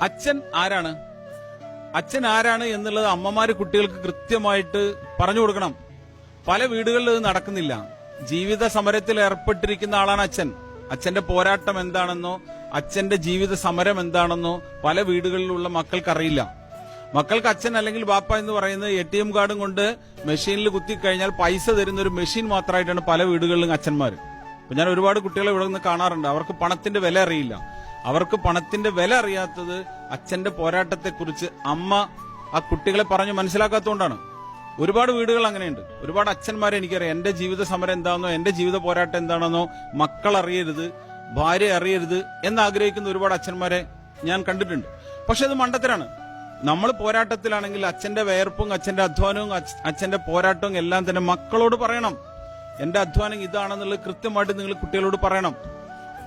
അച്ഛൻ ആരാണ്? അച്ഛൻ ആരാണ് എന്നുള്ളത് അമ്മമാര് കുട്ടികൾക്ക് കൃത്യമായിട്ട് പറഞ്ഞു കൊടുക്കണം. പല വീടുകളിൽ ഇത് നടക്കുന്നില്ല. ജീവിത സമരത്തിൽ ഏർപ്പെട്ടിരിക്കുന്ന ആളാണ് അച്ഛൻ. അച്ഛന്റെ പോരാട്ടം എന്താണെന്നോ അച്ഛന്റെ ജീവിത സമരം എന്താണെന്നോ പല വീടുകളിലുള്ള മക്കൾക്കറിയില്ല. മക്കൾക്ക് അച്ഛൻ അല്ലെങ്കിൽ ബാപ്പ എന്ന് പറയുന്നത് ATM കാർഡും കൊണ്ട് മെഷീനിൽ കുത്തിക്കഴിഞ്ഞാൽ പൈസ തരുന്ന ഒരു മെഷീൻ മാത്രമായിട്ടാണ് പല വീടുകളിലും അച്ഛന്മാർ. അപ്പൊ ഞാൻ ഒരുപാട് കുട്ടികളെ ഇവിടെ നിന്ന് കാണാറുണ്ട്. അവർക്ക് പണത്തിന്റെ വില അറിയില്ല. അവർക്ക് പണത്തിന്റെ വില അറിയാത്തത് അച്ഛന്റെ പോരാട്ടത്തെക്കുറിച്ച് അമ്മ ആ കുട്ടികളെ പറഞ്ഞു മനസ്സിലാക്കാത്തതുകൊണ്ടാണ്. ഒരുപാട് വീടുകൾ അങ്ങനെയുണ്ട്. ഒരുപാട് അച്ഛന്മാരെ എനിക്കറിയാം. എന്റെ ജീവിത സമരം എന്താണെന്നോ എന്റെ ജീവിത പോരാട്ടം എന്താണെന്നോ മക്കൾ അറിയരുത്, ഭാര്യ അറിയരുത് എന്നാഗ്രഹിക്കുന്ന ഒരുപാട് അച്ഛന്മാരെ ഞാൻ കണ്ടിട്ടുണ്ട്. പക്ഷെ അത് മണ്ടത്തരാണ്. നമ്മൾ പോരാട്ടത്തിലാണെങ്കിൽ അച്ഛന്റെ വേർപ്പും അച്ഛന്റെ അധ്വാനവും അച്ഛന്റെ പോരാട്ടവും എല്ലാം തന്നെ മക്കളോട് പറയണം. എന്റെ അധ്വാനം ഇതാണെന്നുള്ളത് കൃത്യമായിട്ട് നിങ്ങൾ കുട്ടികളോട് പറയണം.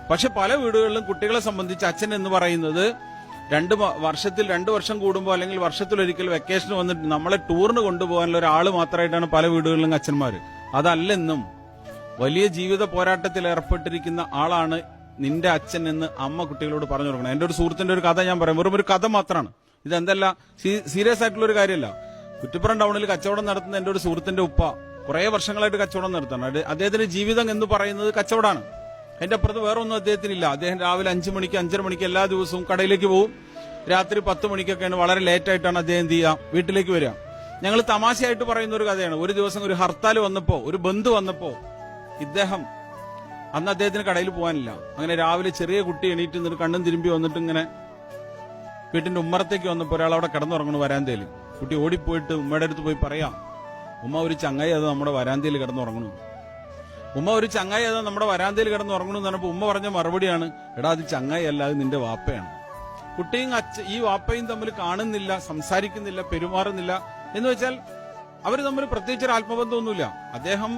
പക്ഷെ പല വീടുകളിലും കുട്ടികളെ സംബന്ധിച്ച് അച്ഛൻ എന്ന് പറയുന്നത് വർഷത്തിൽ 2 വർഷം കൂടുമ്പോൾ അല്ലെങ്കിൽ വർഷത്തിലൊരിക്കൽ വെക്കേഷന് വന്നിട്ട് നമ്മളെ ടൂറിന് കൊണ്ടുപോകാനുള്ള ഒരാൾ മാത്രമായിട്ടാണ് പല വീടുകളിലും അച്ഛന്മാര്. അതല്ലെന്നും വലിയ ജീവിത പോരാട്ടത്തിൽ ഏർപ്പെട്ടിരിക്കുന്ന ആളാണ് നിന്റെ അച്ഛൻ എന്ന് അമ്മ കുട്ടികളോട് പറഞ്ഞു കൊടുക്കണം. എന്റെ ഒരു സുഹൃത്തിന്റെ ഒരു കഥ ഞാൻ പറയാം. വെറും ഒരു കഥ മാത്രമാണ്. ഇതെന്തല്ല സീരിയസ് ആയിട്ടുള്ള ഒരു കാര്യമല്ല. കുറ്റിപ്പുറം ടൗണിൽ കച്ചവടം നടത്തുന്ന എന്റെ ഒരു സുഹൃത്തിന്റെ ഉപ്പ കുറെ വർഷങ്ങളായിട്ട് കച്ചവടം നടത്തണം. അദ്ദേഹത്തിന്റെ ജീവിതം എന്ന് പറയുന്നത് കച്ചവടമാണ്. അതിന്റെ അപ്പുറത്ത് വേറെ ഒന്നും അദ്ദേഹത്തിനില്ല. അദ്ദേഹം രാവിലെ 5 മണിക്ക് 5:30 മണിക്ക് എല്ലാ ദിവസവും കടയിലേക്ക് പോകും. രാത്രി 10 മണിക്കൊക്കെയാണ്, വളരെ ലേറ്റ് ആയിട്ടാണ് അദ്ദേഹം എന്ത് ചെയ്യുക, വീട്ടിലേക്ക് വരിക. ഞങ്ങൾ തമാശയായിട്ട് പറയുന്ന ഒരു കഥയാണ്. ഒരു ദിവസം ഒരു ഹർത്താൽ വന്നപ്പോ, ഒരു ബന്ദ് വന്നപ്പോ അന്ന് അദ്ദേഹത്തിന് കടയിൽ പോകാനില്ല. അങ്ങനെ രാവിലെ ചെറിയ കുട്ടി എണീറ്റ് നിന്നിട്ട് കണ്ണും തിരുമ്പി വന്നിട്ട് ഇങ്ങനെ വീട്ടിന്റെ ഉമ്മറത്തേക്ക് വന്നപ്പോ ഒരാൾ അവിടെ കിടന്നുറങ്ങണു വരാന്തയിൽ. കുട്ടി ഓടിപ്പോയിട്ട് ഉമ്മയുടെ അടുത്ത് പോയി പറയാം, ഉമ്മ ഒരു ചങ്ങായി അത് നമ്മുടെ വരാന്തയിൽ കിടന്നുറങ്ങണു. ഉമ്മ ഒരു ചങ്ങായി അത് നമ്മുടെ വരാന്തയിൽ കിടന്നുറങ്ങണു എന്ന് പറഞ്ഞപ്പോ ഉമ്മ പറഞ്ഞ മറുപടിയാണ്, എടാ അത് ചങ്ങായി അല്ല, അത് നിന്റെ വാപ്പയാണ്. കുട്ടിയും ഈ വാപ്പയും തമ്മിൽ കാണുന്നില്ല, സംസാരിക്കുന്നില്ല, പെരുമാറുന്നില്ല. എന്ന് വെച്ചാൽ അവർ തമ്മിൽ പ്രത്യേകിച്ച് ഒരു ആത്മബന്ധമൊന്നുമില്ല. അദ്ദേഹം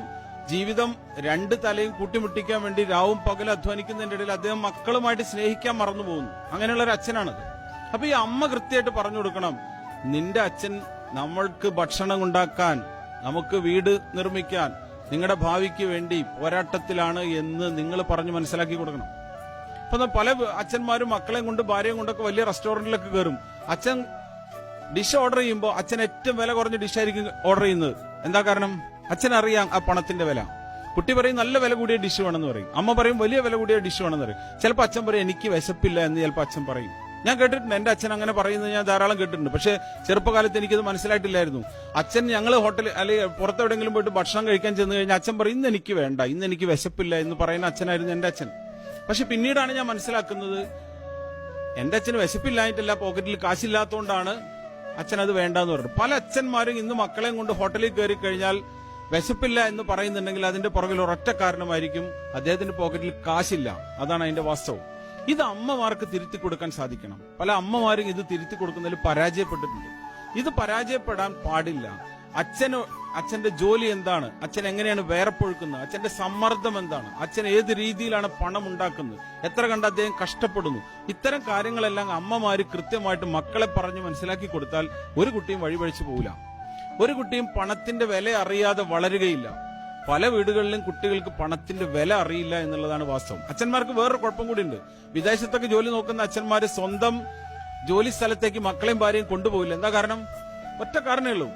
ജീവിതം 2 തലയും കൂട്ടിമുട്ടിക്കാൻ വേണ്ടി രാവും പകലും അധ്വാനിക്കുന്നതിന്റെ ഇടയിൽ അദ്ദേഹം മക്കളുമായിട്ട് സ്നേഹിക്കാൻ മറന്നു പോകുന്നു. അങ്ങനെയുള്ള ഒരു അച്ഛനാണത്. അപ്പൊ ഈ അമ്മ കൃത്യമായിട്ട് പറഞ്ഞു കൊടുക്കണം, നിന്റെ അച്ഛൻ നമ്മൾക്ക് ഭക്ഷണം ഉണ്ടാക്കാൻ, നമുക്ക് വീട് നിർമ്മിക്കാൻ, നിങ്ങളുടെ ഭാവിക്ക് വേണ്ടി പോരാട്ടത്തിലാണ് എന്ന് നിങ്ങൾ പറഞ്ഞു മനസ്സിലാക്കി കൊടുക്കണം. അപ്പൊ പല അച്ഛന്മാരും മക്കളെയും കൊണ്ട് ഭാര്യയും കൊണ്ടൊക്കെ വലിയ റെസ്റ്റോറന്റിലൊക്കെ കയറും. അച്ഛൻ ഡിഷ് ഓർഡർ ചെയ്യുമ്പോൾ അച്ഛൻ ഏറ്റവും വില കുറഞ്ഞ ഡിഷായിരിക്കും ഓർഡർ ചെയ്യുന്നത്. എന്താ കാരണം? അച്ഛനറിയാം ആ പണത്തിന്റെ വില. കുട്ടി പറയും നല്ല വില കൂടിയ ഡിഷ് വേണമെന്ന് പറയും. അമ്മ പറയും വലിയ വില കൂടിയ ഡിഷ് വേണമെന്ന് പറയും. ചിലപ്പോൾ അച്ഛൻ പറയും എനിക്ക് വിശപ്പില്ല എന്ന് ചിലപ്പോൾ അച്ഛൻ പറയും. ഞാൻ കേട്ടിട്ടുണ്ട്, എന്റെ അച്ഛൻ അങ്ങനെ പറയുന്നത് ഞാൻ ധാരാളം കേട്ടിട്ടുണ്ട്. പക്ഷെ ചെറുപ്പകാലത്ത് എനിക്കത് മനസ്സിലായിട്ടില്ലായിരുന്നു. അച്ഛൻ ഞങ്ങൾ ഹോട്ടലിൽ അല്ലെങ്കിൽ പുറത്തെവിടെയെങ്കിലും പോയിട്ട് ഭക്ഷണം കഴിക്കാൻ ചെന്ന് കഴിഞ്ഞാൽ അച്ഛൻ പറയും ഇന്ന് എനിക്ക് വേണ്ട, ഇന്ന് എനിക്ക് വിശപ്പില്ല എന്ന് പറയുന്ന അച്ഛനായിരുന്നു എന്റെ അച്ഛൻ. പക്ഷെ പിന്നീടാണ് ഞാൻ മനസ്സിലാക്കുന്നത് എന്റെ അച്ഛന് വിശപ്പില്ലായിട്ടല്ല, പോക്കറ്റിൽ കാശില്ലാത്തതുകൊണ്ടാണ് അച്ഛൻ അത് വേണ്ടെന്ന് പറഞ്ഞു. പല അച്ഛന്മാരും ഇന്ന് മക്കളെയും കൊണ്ട് ഹോട്ടലിൽ കയറി കഴിഞ്ഞാൽ വിശപ്പില്ല എന്ന് പറയുന്നുണ്ടെങ്കിൽ അതിന്റെ പുറകിൽ ഒരൊറ്റ കാരണമായിരിക്കും, അദ്ദേഹത്തിന്റെ പോക്കറ്റിൽ കാശില്ല. അതാണ് അതിന്റെ വാസ്തവം. ഇത് അമ്മമാർക്ക് തിരുത്തി കൊടുക്കാൻ സാധിക്കണം. പല അമ്മമാരും ഇത് തിരുത്തി കൊടുക്കുന്നതിൽ പരാജയപ്പെട്ടിട്ടുണ്ട്. ഇത് പരാജയപ്പെടാൻ പാടില്ല. അച്ഛന്റെ ജോലി എന്താണ്, അച്ഛൻ എങ്ങനെയാണ് വേർപ്പൊഴുക്കുന്നത്, അച്ഛന്റെ സമ്മർദ്ദം എന്താണ്, അച്ഛൻ ഏത് രീതിയിലാണ് പണം ഉണ്ടാക്കുന്നത്, എത്ര കണ്ട് അദ്ദേഹം കഷ്ടപ്പെടുന്നു, ഇത്തരം കാര്യങ്ങളെല്ലാം അമ്മമാര് കൃത്യമായിട്ട് മക്കളെ പറഞ്ഞ് മനസ്സിലാക്കി കൊടുത്താൽ ഒരു കുട്ടിയും വഴിപഴിച്ചു പോകില്ല. ഒരു കുട്ടിയും പണത്തിന്റെ വില അറിയാതെ വളരുകയില്ല. പല വീടുകളിലും കുട്ടികൾക്ക് പണത്തിന്റെ വില അറിയില്ല എന്നുള്ളതാണ് വാസ്തവം. അച്ഛന്മാർക്ക് വേറൊരു കുഴപ്പം കൂടിയുണ്ട്. വിദേശത്തൊക്കെ ജോലി നോക്കുന്ന അച്ഛന്മാര് സ്വന്തം ജോലി സ്ഥലത്തേക്ക് മക്കളെയും ഭാര്യയും കൊണ്ടുപോകില്ല. എന്താ കാരണം? ഒറ്റ കാരണമേ ഉള്ളൂ,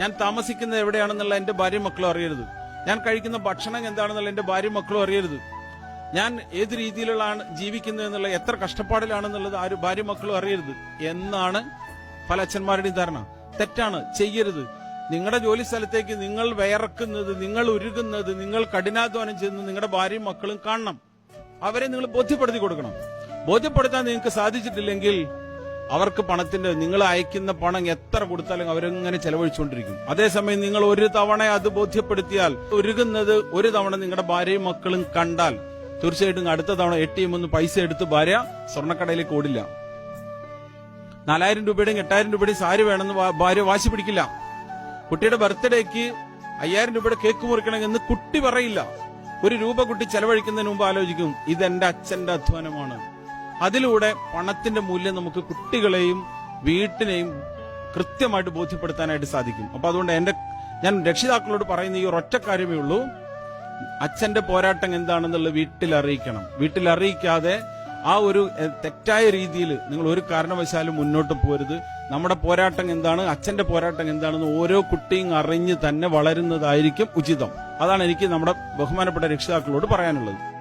ഞാൻ താമസിക്കുന്നത് എവിടെയാണെന്നുള്ള എന്റെ ഭാര്യയും മക്കളും അറിയരുത്, ഞാൻ കഴിക്കുന്ന ഭക്ഷണം എന്താണെന്നുള്ള എന്റെ ഭാര്യയും മക്കളും അറിയരുത്, ഞാൻ ഏത് രീതിയിലാണ് ജീവിക്കുന്നത് എന്നുള്ള, എത്ര കഷ്ടപ്പാടിലാണെന്നുള്ളത് ആരും ഭാര്യയും മക്കളും അറിയരുത് എന്നാണ് പല അച്ഛന്മാരുടെയും ധാരണ. തെറ്റാണ്, ചെയ്യരുത്. നിങ്ങളുടെ ജോലി സ്ഥലത്തേക്ക് നിങ്ങൾ വിയർക്കുന്നത്, നിങ്ങൾ ഉരുകുന്നത്, നിങ്ങൾ കഠിനാധ്വാനം ചെയ്യുന്നത് നിങ്ങളുടെ ഭാര്യയും മക്കളും കാണണം. അവരെ നിങ്ങൾ ബോധ്യപ്പെടുത്തി കൊടുക്കണം. ബോധ്യപ്പെടുത്താൻ നിങ്ങൾക്ക് സാധിച്ചിട്ടില്ലെങ്കിൽ അവർക്ക് പണത്തിന്റെ, നിങ്ങൾ അയക്കുന്ന പണം എത്ര കൊടുത്താലും അവരെങ്ങനെ ചെലവഴിച്ചുകൊണ്ടിരിക്കും. അതേസമയം നിങ്ങൾ ഒരു തവണ അത് ബോധ്യപ്പെടുത്തിയാൽ, ഉരുകുന്നത് ഒരു തവണ നിങ്ങളുടെ ഭാര്യയും മക്കളും കണ്ടാൽ തീർച്ചയായിട്ടും അടുത്ത തവണ ATM ഒന്ന് പൈസ എടുത്ത് ഭാര്യ സ്വർണ്ണക്കടയിലേക്ക് ഓടില്ല. 4000 രൂപയുടെയും 8000 രൂപയുടെയും സാരി വേണമെന്ന് ഭാര്യ വാശി പിടിക്കില്ല. കുട്ടിയുടെ ബർത്ത്ഡേക്ക് 5000 രൂപയുടെ കേക്ക് മുറിക്കണമെന്ന് കുട്ടി പറയില്ല. 1 രൂപ കുട്ടി ചെലവഴിക്കുന്നതിന് മുമ്പ് ആലോചിക്കും, ഇതെന്റെ അച്ഛന്റെ അധ്വാനമാണ്. അതിലൂടെ പണത്തിന്റെ മൂല്യം നമുക്ക് കുട്ടികളെയും വീട്ടിനെയും കൃത്യമായിട്ട് ബോധ്യപ്പെടുത്താനായിട്ട് സാധിക്കും. അപ്പൊ അതുകൊണ്ട് ഞാൻ രക്ഷിതാക്കളോട് പറയുന്ന ഈ ഒരൊറ്റ കാര്യമേ ഉള്ളൂ, അച്ഛന്റെ പോരാട്ടം എന്താണെന്നുള്ളത് വീട്ടിൽ അറിയിക്കണം. വീട്ടിൽ അറിയിക്കാതെ ആ ഒരു തെറ്റായ രീതിയിൽ നിങ്ങൾ ഒരു കാരണവശാലും മുന്നോട്ട് പോരുത്. നമ്മുടെ പോരാട്ടം എന്താണ്, അച്ഛന്റെ പോരാട്ടം എന്താണെന്ന് ഓരോ കുട്ടിയും അറിഞ്ഞ് തന്നെ വളരുന്നതായിരിക്കും ഉചിതം. അതാണ് എനിക്ക് നമ്മുടെ ബഹുമാനപ്പെട്ട രക്ഷിതാക്കളോട് പറയാനുള്ളത്.